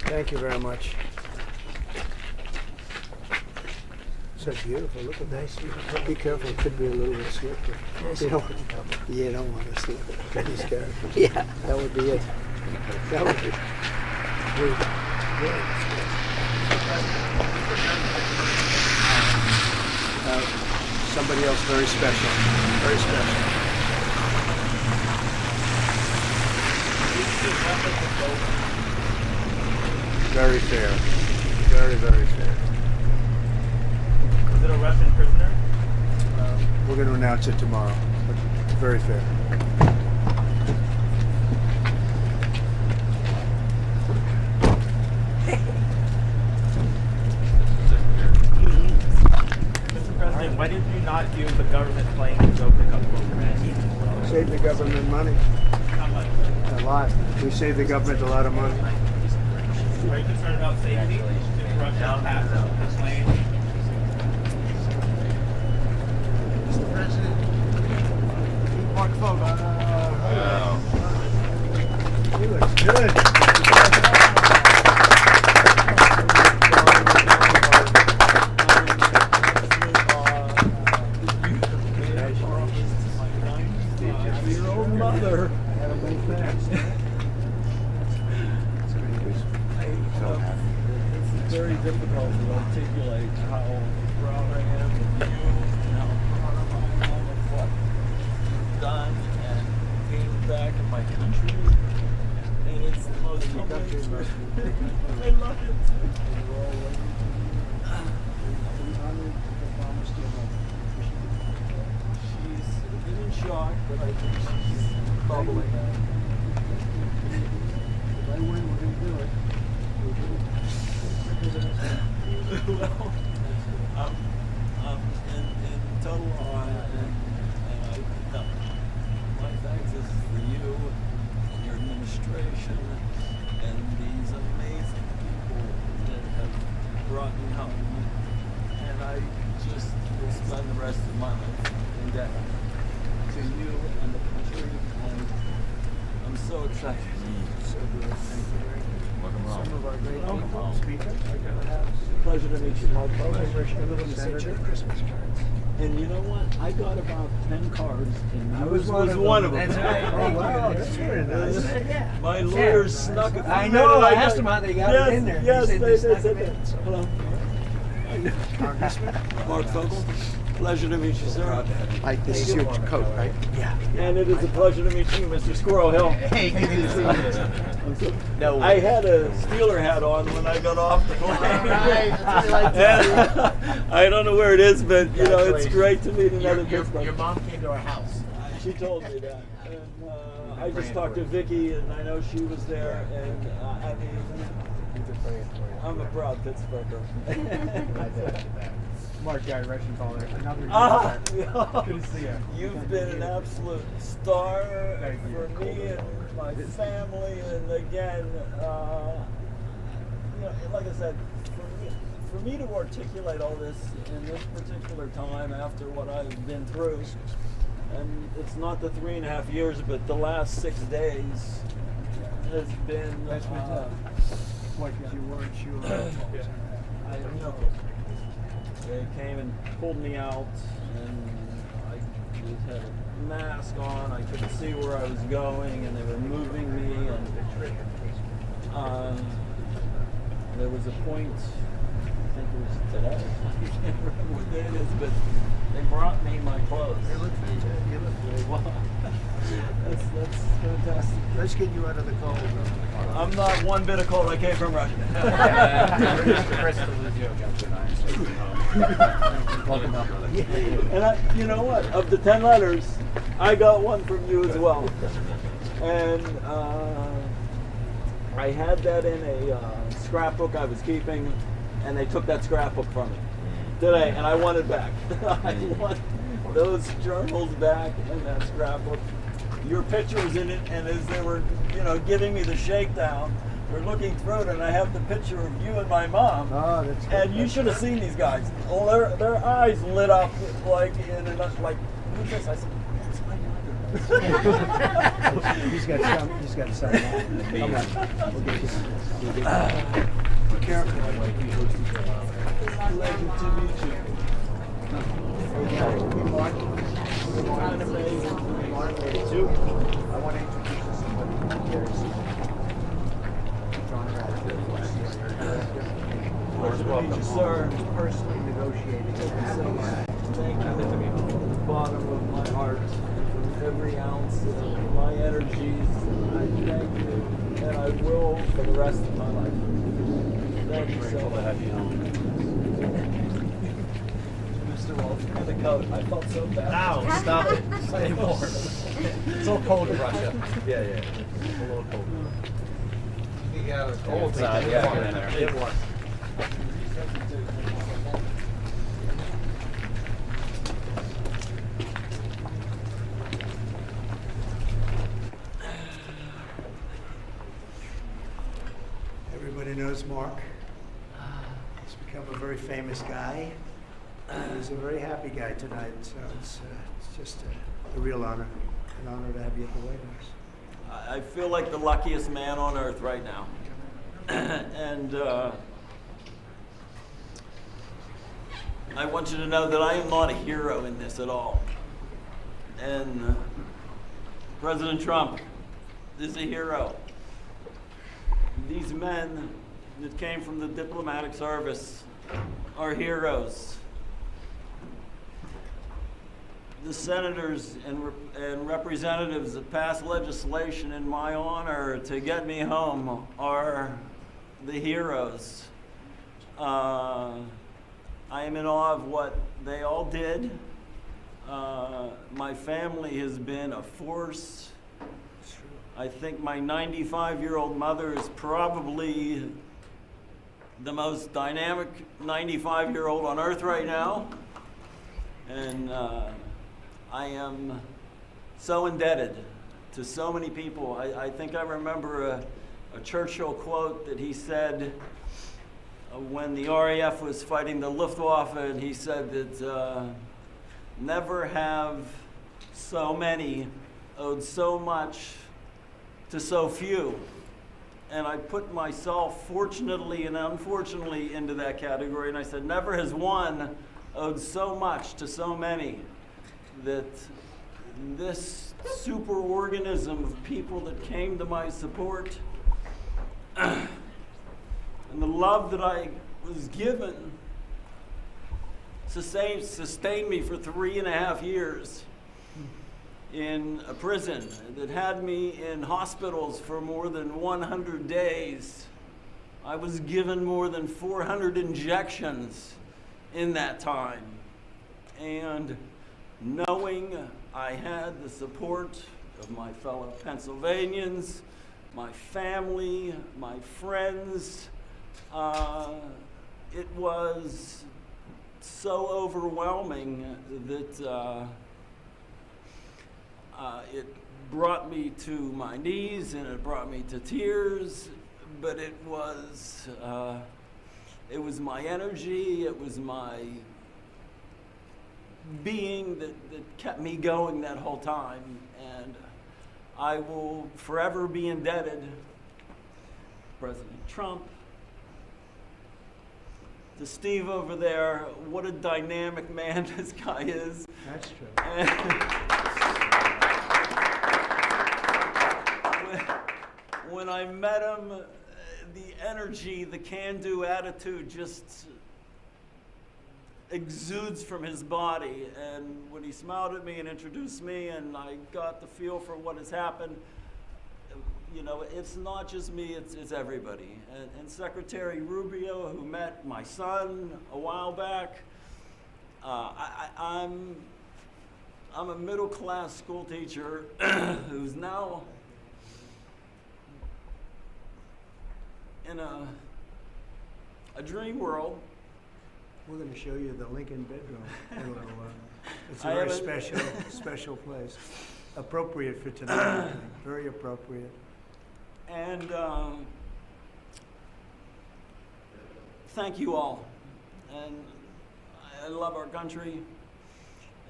Thank you very much. So beautiful. Look at that. Be careful. It could be a little bit slippery. You don't want to slip it. These characters. Yeah. That would be it. That would be somebody else very special. Very special. Very fair. Very, very fair. Was it a Russian prisoner? We're going to announce it tomorrow. But very fair. Mr. President, why did you not use the government plane to go pick up folks? Save the government money. How much? A lot. We save the government a lot of money. Are you concerned about safety? If Russia passes the plane? Mr. President, Marc Fogel. He looks good. Your own mother. It's very difficult to articulate how proud I am of you and how proud I am of what you've done and came back in my country. And it's the most humbling. I love it. She's a bit in shock, but I think she's bubbling. If I win, we're going to do it. Well, I'm in total awe, and my thanks is for you and your administration and these amazing people that have brought me home. And I just will spend the rest of my life in debt to you and the country, and I'm so excited. So good. Thank you very much. Some of our great people. Speaker. Pleasure to meet you, Marc Fogel. Senator. Christmas cards. And you know what? I got about 10 cards, and I yours was one of them. That's right. Oh, wow. That's very nice. Yeah. My lawyers snuck it. I know. I asked them how they got it in there. Yes, They they snuck said it in. that. Hello. Congressman. Marc Fogel. Pleasure to meet you, sir. Mike, this is your coat, right? Yeah. And it is a pleasure to meet you, Mr. Squirrel Hill. Hey, good to see you. No I had a Steeler hat on when I got off the plane. And I don't know where it is, but you know, it's great to meet another Pittsburgh. Your mom came to our house. She told me that, and I just talked to Vicky, and I know she was there, and I mean, I'm a proud Pittsburgher. Mark guy, Russian caller. Ah, Good to see you. You've been an absolute star for me and my family, and again, you know, like I said, for me to articulate all this in this particular time after what I've been through, and it's not the 3.5 years, but the last 6 days has been. That's been tough. What, because you weren't sure? I don't know. They came and pulled me out, and I just had a mask on. I couldn't see where I was going, and they were moving me. And there was a point, I think it was today. I can't remember what day it is, but they brought me my clothes. You look good. Wow. That's fantastic. Let's get you out of the cold. I'm not one bit of cold. I came from Russia. And you know what? Of the 10 letters, I got one from you as well. And I had that in a scrapbook I was keeping, and they took that scrapbook from me today, and I want it back. I want those journals back and that scrapbook. Your picture was in it, and as they were, you know, giving me the shakedown, we're looking through it, and I have the picture of you and my mom. Oh, that's good. And you should have seen these guys. Well, their eyes lit up like in a, like, who's this? I said, that's my mother. He's got some. He's got some. Come on. We'll get you. Be careful. Pleasure to meet you. Mark. Kind of amazing. Mark. Me too. I want to introduce you to somebody. Here's John Radcliffe. Pleasure to meet you, sir. Personally negotiating. Thank you from the bottom of my heart, from every ounce of my energies. I thank you, and I will for the rest of my life. Thank you so much. Mr. Walsh, and the coat. I felt so bad. Ow, stop it. Stay warm. It's all cold in Russia. Yeah, yeah. It's a little cold. Cold Get in there. Get warm. Everybody knows Mark. He's become a very famous guy. He's a very happy guy tonight, so it's just a real honor, an honor to have you at the White House. I feel like the luckiest man on earth right now. And I want you to know that I am not a hero in this at all. And President Trump is a hero. These men that came from the diplomatic service are heroes. The senators and representatives that passed legislation in my honor to get me home are the heroes. I am in awe of what they all did. My family has been a force. I think my 95-year-old mother is probably the most dynamic 95-year-old on earth right now. And I am so indebted to so many people. I think I remember a Churchill quote that he said when the RAF was fighting the Luftwaffe, and he said that never have so many owed so much to so few. And I put myself, fortunately and unfortunately, into that category, and I said, never has one owed so much to so many, that this superorganism of people that came to my support and the love that I was given sustained me for 3.5 years in a prison, that had me in hospitals for more than 100 days. I was given more than 400 injections in that time. And knowing I had the support of my fellow Pennsylvanians, my family, my friends, it was so overwhelming that it brought me to my knees and it brought me to tears, but it was my energy, it was my being that kept me going that whole time, and I will forever be indebted to President Trump, to Steve over there. What a dynamic man this guy is. That's true. When I met him, the energy, the can-do attitude just exudes from his body. And when he smiled at me and introduced me, and I got the feel for what has happened, you know, it's not just me, it's everybody. And Secretary Rubio, who met my son a while back, I'm a middle-class school teacher who's now in a dream world. We're going to show you the Lincoln bedroom. It's a I very haven't- special place. Appropriate for tonight, I think. Very appropriate. And thank you all. And I love our country.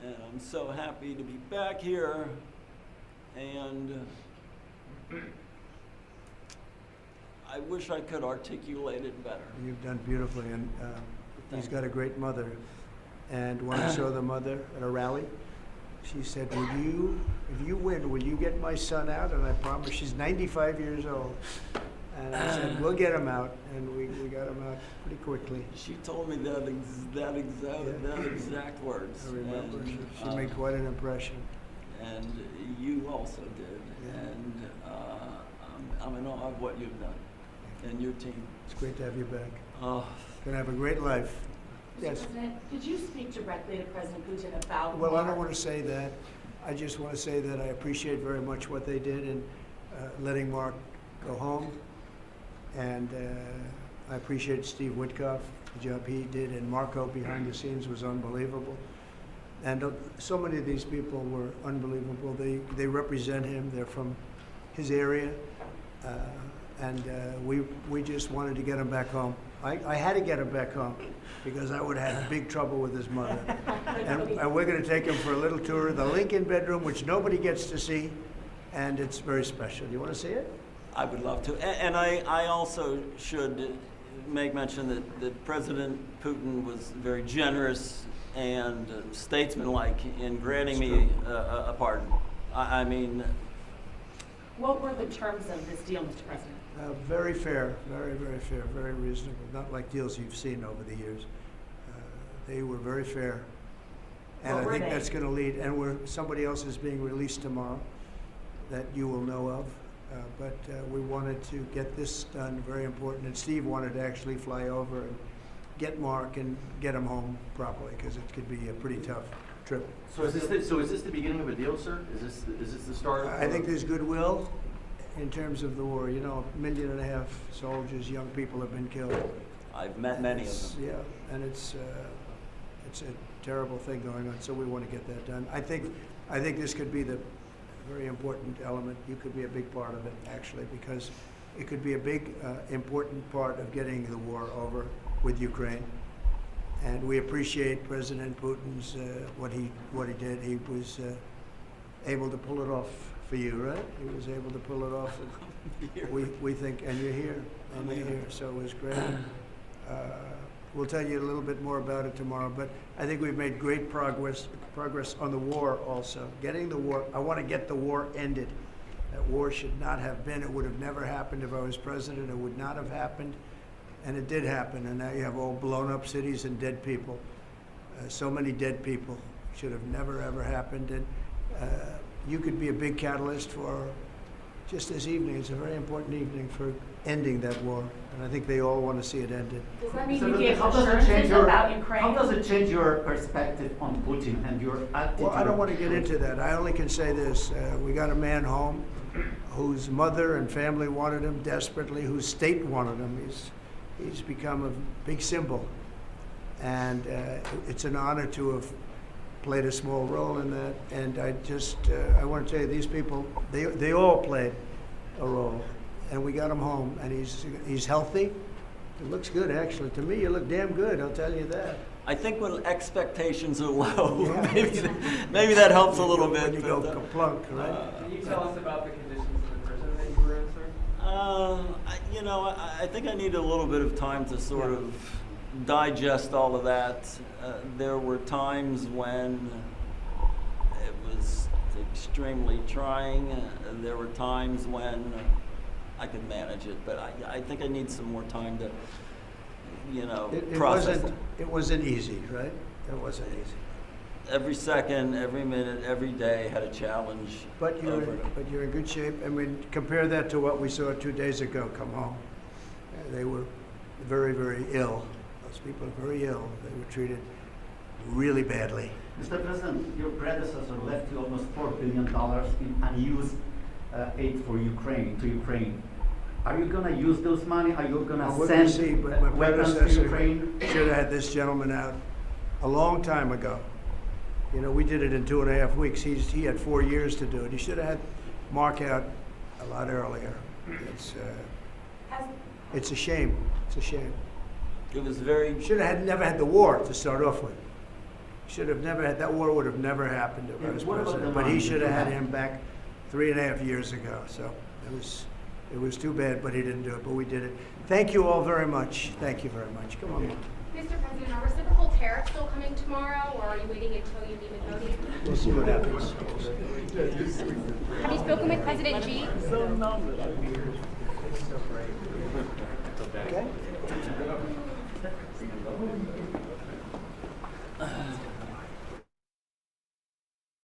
And I'm so happy to be back here. and I wish I could articulate it better. You've done beautifully, and he's got a great mother. And when I saw the mother at a rally, she said, if you win, will you get my son out? And I promised. She's 95 years old. And I said, we'll get him out. And we got him out pretty quickly. She told me that exact words. I remember. And, She made quite an impression. And you also did. Yeah. And I'm in awe of what you've done and your team. It's great to have you back. Oh, Gonna have a great life. Mr. Yes. President, did you speak directly to President Putin about Well, I don't Mark? want to say that. I just want to say that I appreciate very much what they did in letting Mark go home. And I appreciate Steve Witkoff, the job he did, and Marco behind the scenes was unbelievable. And so many of these people were unbelievable. They represent him. They're from his area. And we just wanted to get him back home. I had to get him back home because I would have had big trouble with his mother. And we're going to take him for a little tour of the Lincoln bedroom, which nobody gets to see, and it's very special. Do you want to see it? I would love to. And I also should make mention that President Putin was very generous and statesmanlike in granting me a pardon. I mean, What were the terms of this deal, Mr. President? Very fair, very, very fair, very reasonable. Not like deals you've seen over the years. They were very fair. And What I were think they? that's going to lead, and somebody else is being released tomorrow that you will know of. But we wanted to get this done, very important. And Steve wanted to actually fly over and get Mark and get him home properly because it could be a pretty tough trip. So is this the beginning of a deal, sir? Is this the start? I think there's goodwill in terms of the war. You know, 1.5 million soldiers, young people have been killed. I've met many of them. Yeah, and it's a terrible thing going on. So we want to get that done. I think this could be the very important element. You could be a big part of it, actually, because it could be a big, important part of getting the war over with Ukraine. And we appreciate President Putin's what he did. He was able to pull it off for you, right? He was able to pull it off. We think, and you're here, so it was great. We'll tell you a little bit more about it tomorrow, but I think we've made great progress on the war also. Getting the war, I want to get the war ended. That war should not have been. It would have never happened if I was president. It would not have happened. And it did happen, and now you have all blown up cities and dead people. So many dead people. Should have never, ever happened. And you could be a big catalyst for just this evening. It's a very important evening for ending that war. And I think they all want to see it ended. Does that mean So you gave how does it change assurances your about Ukraine? how does it change your perspective on Putin and your attitude? Well, I don't want to get into that. I only can say this. We got a man home whose mother and family wanted him desperately, whose state wanted him. He's become a big symbol. And it's an honor to have played a small role in that. And I want to tell you, these people, they all played a role. And we got him home, and he's healthy. It looks good, actually. To me, you look damn good, I'll tell you that. I think when expectations are low, Yeah. maybe that helps a little bit. When you go but, kaplunk, right? Can you tell us about the conditions in the prison that you were in, sir? I think I need a little bit of time to sort of digest all of that. There were times when it was extremely trying. There were times when I could manage it, but I think I need some more time to, process it. It wasn't easy, right? It wasn't easy. Every second, every minute, every day had a challenge. But you're in good shape. I mean, compare that to what we saw 2 days ago come home. They were very, very ill. Those people are very ill. They were treated really badly. Mr. President, your predecessor left you almost $4 billion in unused aid for Ukraine. Are you going to use those money? Are you going Well, to we'll send see, but my weapons to predecessor Ukraine? should have had this gentleman out a long time ago. We did it in 2.5 weeks. He had 4 years to do it. He should have had Mark out a lot earlier. It's a shame. It's a shame. It was very. Should have never had the war to start off with. Should have never had that war. Would have never happened if I was What about president. the But he money should have that had you him back 3.5 years ago. So it was too bad, but he didn't do it, but we did it. Thank you all very much. Thank you very much. Come on, Mark. Mr. President, are reciprocal tariffs still coming tomorrow, or are you waiting until you meet with Modi? We'll see what happens. Have you spoken with President Xi? Some number.